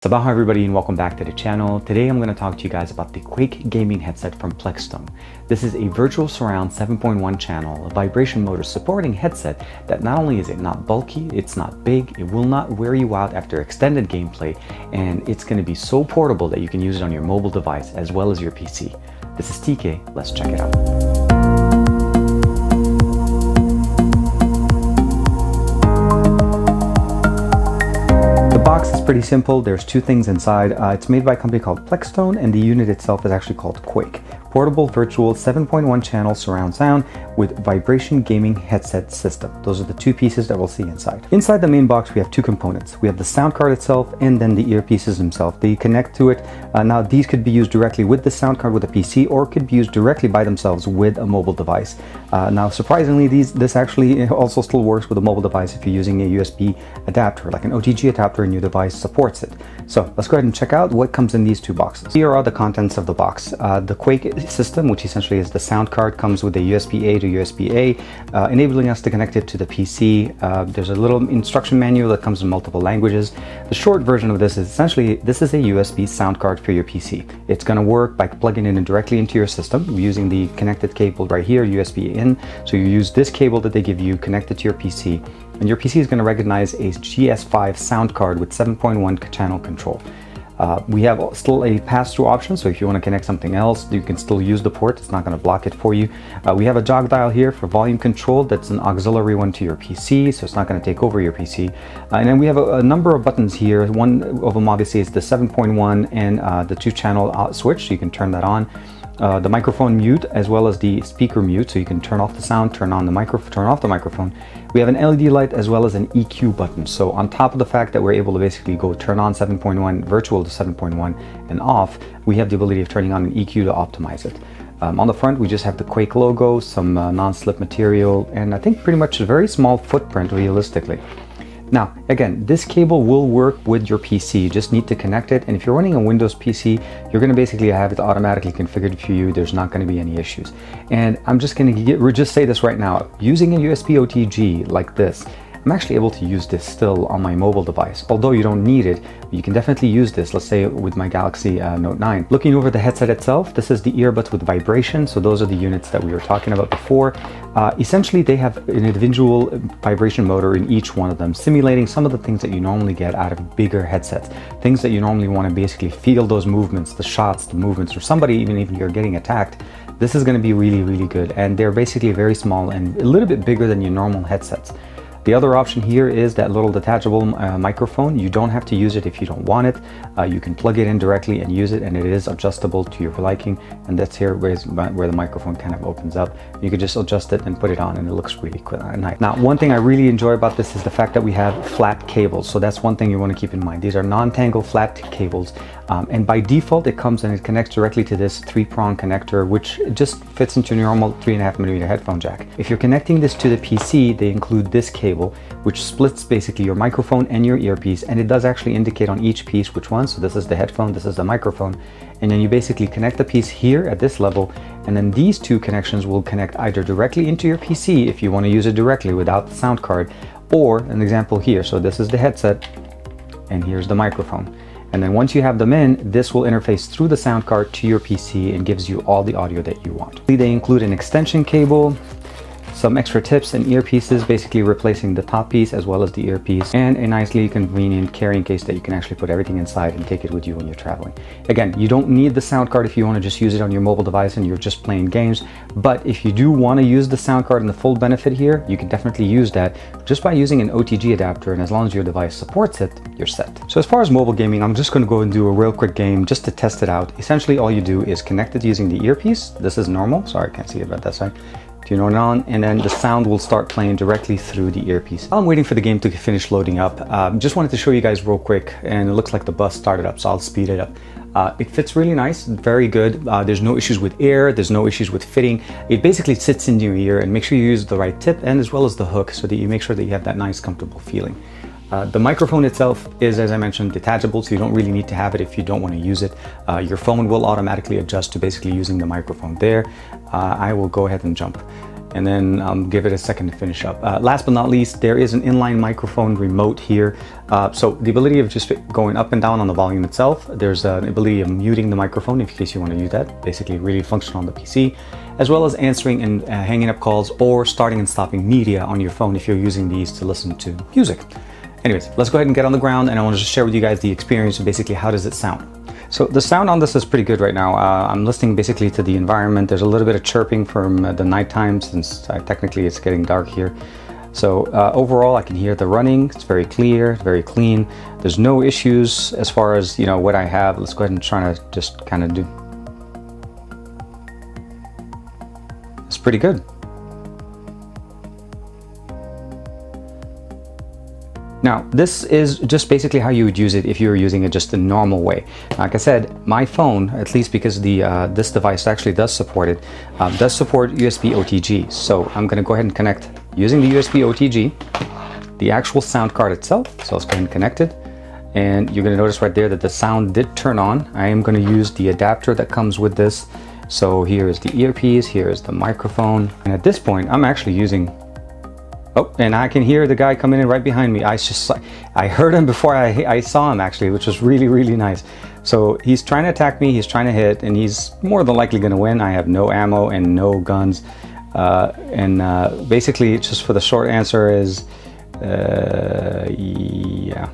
Sabaha everybody and welcome back to the channel. Today I'm going to talk to you guys about the Quake gaming headset from Plexstone. This is a virtual surround 7.1 channel, a vibration motor supporting headset that not only is it not bulky, it's not big, it will not wear you out after extended gameplay, and it's going to be so portable that you can use it on your mobile device as well as your PC. This is TK, let's check it out. The box is pretty simple. There's two things inside. It's made by a company called Plexstone, and the unit itself is actually called Quake. Portable virtual 7.1 channel surround sound with vibration gaming headset system. Those are the two pieces that we'll see inside. Inside the main box, we have two components. We have the sound card itself and then the earpieces themselves. They connect to it. Now these could be used directly with the sound card with a PC, or could be used directly by themselves with a mobile device. Now surprisingly, this actually also still works with a mobile device if you're using a USB adapter, like an OTG adapter, and your device supports it. So let's go ahead and check out what comes in these two boxes. Here are the contents of the box. The Quake system, which essentially is the sound card, comes with a USB-A to USB-A, enabling us to connect it to the PC. There's a little instruction manual that comes in multiple languages. The short version of this is essentially, this is a USB sound card for your PC. It's going to work by plugging it in directly into your system using the connected cable right here, USB in. So you use this cable that they give you connected to your PC, and your PC is going to recognize a GS5 sound card with 7.1 channel control. We have still a pass-through option, so if you want to connect something else, you can still use the port. It's not going to block it for you. We have a jog dial here for volume control. That's an auxiliary one to your PC, so it's not going to take over your PC. And then we have a number of buttons here. One of them obviously is the 7.1 and the 2-channel switch, so you can turn that on. The microphone mute as well as the speaker mute, so you can turn off the sound, turn on the microphone, turn off the microphone. We have an LED light as well as an EQ button. So on top of the fact that we're able to basically go turn on 7.1 virtual to 7.1 and off, we have the ability of turning on an EQ to optimize it. On the front, we just have the Quake logo, some non-slip material, and I think pretty much a very small footprint realistically. Now, again, this cable will work with your PC. You just need to connect it. And if you're running a Windows PC, you're going to basically have it automatically configured for you. There's not going to be any issues. And I'm just going to just say this right now. Using a USB OTG like this, I'm actually able to use this still on my mobile device. Although you don't need it, you can definitely use this, let's say with my Galaxy Note 9. Looking over the headset itself, this is the earbuds with vibration. So those are the units that we were talking about before. Essentially, they have an individual vibration motor in each one of them, simulating some of the things that you normally get out of bigger headsets. Things that you normally want to basically feel those movements, the shots, the movements, or somebody even if you're getting attacked. This is going to be really, really good. And they're basically very small and a little bit bigger than your normal headsets. The other option here is that little detachable microphone. You don't have to use it if you don't want it. You can plug it in directly and use it, and it is adjustable to your liking. And that's here where the microphone kind of opens up. You can just adjust it and put it on, and it looks really nice. Now, one thing I really enjoy about this is the fact that we have flat cables. So that's one thing you want to keep in mind. These are non-tangle flat cables. And by default, it comes and it connects directly to this 3-prong connector, which just fits into your normal 3.5mm headphone jack. If you're connecting this to the PC, they include this cable, which splits basically your microphone and your earpiece, and it does actually indicate on each piece which one. So this is the headphone, this is the microphone, and then you basically connect the piece here at this level, and then these two connections will connect either directly into your PC if you want to use it directly without the sound card, or an example here. So this is the headset, and here's the microphone. And then once you have them in, this will interface through the sound card to your PC and gives you all the audio that you want. They include an extension cable, some extra tips and earpieces, basically replacing the top piece as well as the earpiece, and a nicely convenient carrying case that you can actually put everything inside and take it with you when you're traveling. Again, you don't need the sound card if you want to just use it on your mobile device and you're just playing games, but if you do want to use the sound card and the full benefit here, you can definitely use that just by using an OTG adapter, and as long as your device supports it, you're set. So as far as mobile gaming, I'm just going to go and do a real quick game just to test it out. Essentially, all you do is connect it using the earpiece. This is normal. Sorry, I can't see it about that side. Turn it on, and then the sound will start playing directly through the earpiece. While I'm waiting for the game to finish loading up, just wanted to show you guys real quick, and it looks like the bus started up, so I'll speed it up. It fits really nice, very good. There's no issues with air, there's no issues with fitting. It basically sits in your ear, and make sure you use the right tip and as well as the hook so that you make sure that you have that nice comfortable feeling. The microphone itself is, as I mentioned, detachable, so you don't really need to have it if you don't want to use it. Your phone will automatically adjust to basically using the microphone there. I will go ahead and jump. and then give it a second to finish up. Last but not least, there is an inline microphone remote here. So the ability of just going up and down on the volume itself. There's an ability of muting the microphone in case you want to use that. Basically really functional on the PC, as well as answering and hanging up calls or starting and stopping media on your phone if you're using these to listen to music. Anyways, let's go ahead and get on the ground, and I want to just share with you guys the experience and basically how does it sound. So the sound on this is pretty good right now. I'm listening basically to the environment. There's a little bit of chirping from the nighttime since technically it's getting dark here. So overall, I can hear the running. It's very clear, very clean. There's no issues as far as, you know, what I have. Let's go ahead and try to just kind of do. It's pretty good. Now, this is just basically how you would use it if you were using it just the normal way. Like I said, my phone, at least because the this device actually does support it, does support USB OTG. So I'm going to go ahead and connect using the USB OTG, the actual sound card itself. So let's go ahead and connect it. And you're going to notice right there that the sound did turn on. I am going to use the adapter that comes with this. So here is the earpiece, here is the microphone. And at this point, I'm actually using... Oh, and I can hear the guy coming in right behind me. I heard him before I saw him actually, which was really, really nice. So he's trying to attack me, he's trying to hit, and he's more than likely going to win. I have no ammo and no guns. Basically, just for the short answer is, yeah.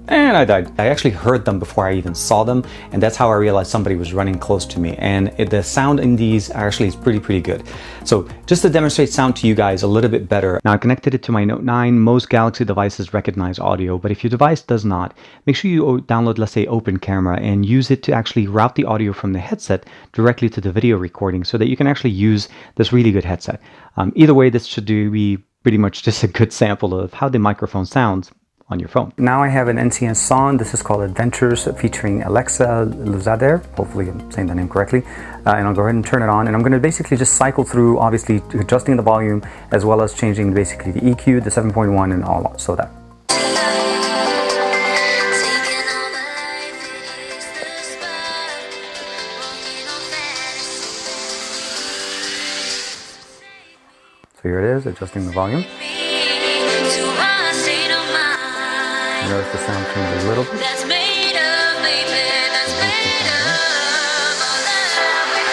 And I died. I actually heard them before I even saw them, and that's how I realized somebody was running close to me. And the sound in these actually is pretty good. So just to demonstrate sound to you guys a little bit better, now I connected it to my Note 9. Most Galaxy devices recognize audio, but if your device does not, make sure you download, let's say, Open Camera and use it to actually route the audio from the headset directly to the video recording so that you can actually use this really good headset. Either way, this should be pretty much just a good sample of how the microphone sounds on your phone. Now I have an NCS Son. This is called Adventures featuring Alexa Luzader. Hopefully I'm saying the name correctly. And I'll go ahead and turn it on. And I'm going to basically just cycle through, obviously adjusting the volume as well as changing basically the EQ, the 7.1 and all so that. So here it is, adjusting the volume. Notice the sound changes a little bit. That's made of, baby. That's made of all that we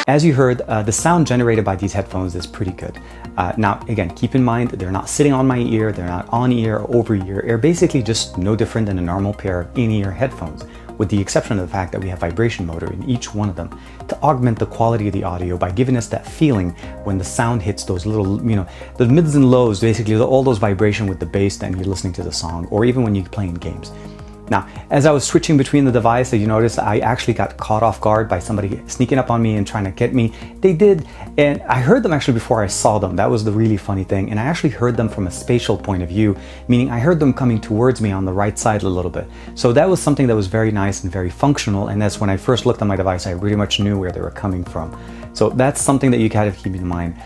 As you heard, the sound generated by these headphones is pretty good. Now, again, keep in mind, they're not sitting on my ear, they're not on ear or over ear. They're basically just no different than a normal pair of in-ear headphones, with the exception of the fact that we have vibration motor in each one of them to augment the quality of the audio by giving us that feeling when the sound hits those little, you know, the mids and lows, basically all those vibration with the bass that you're listening to the song, or even when you're playing games. Now, as I was switching between the devices, you notice I actually got caught off guard by somebody sneaking up on me and trying to get me. They did, and I heard them actually before I saw them. That was the really funny thing. And I actually heard them from a spatial point of view, meaning I heard them coming towards me on the right side a little bit. So that was something that was very nice and very functional. And that's when I first looked at my device, I pretty much knew where they were coming from. So that's something that you gotta keep in mind.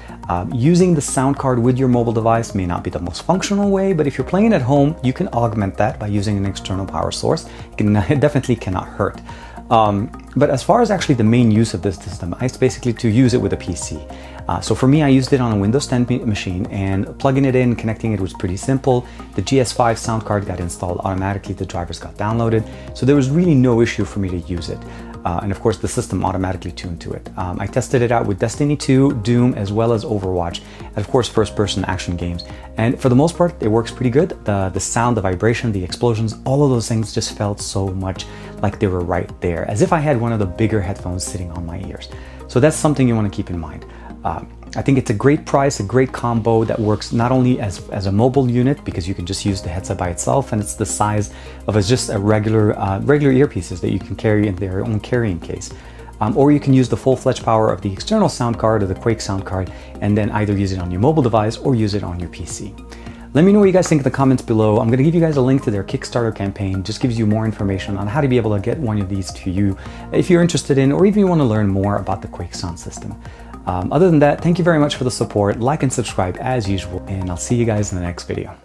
Using the sound card with your mobile device may not be the most functional way, but if you're playing at home, you can augment that by using an external power source. It definitely cannot hurt. But as far as actually the main use of this system, it's basically to use it with a PC. So for me, I used it on a Windows 10 machine, and plugging it in, connecting it was pretty simple. The GS5 sound card got installed automatically, the drivers got downloaded, so there was really no issue for me to use it. And of course, the system automatically tuned to it. I tested it out with Destiny 2, Doom, as well as Overwatch, and of course, first-person action games. And for the most part, it works pretty good. The sound, the vibration, the explosions, all of those things just felt so much like they were right there, as if I had one of the bigger headphones sitting on my ears. So that's something you want to keep in mind. I think it's a great price, a great combo that works not only as a mobile unit, because you can just use the headset by itself, and it's the size of just a regular earpieces that you can carry in their own carrying case. or you can use the full-fledged power of the external sound card or the Quake sound card, and then either use it on your mobile device or use it on your PC. Let me know what you guys think in the comments below. I'm going to give you guys a link to their Kickstarter campaign. Just gives you more information on how to be able to get one of these to you if you're interested in, or even you want to learn more about the Quake sound system. Other than that, thank you very much for the support. Like and subscribe as usual, and I'll see you guys in the next video.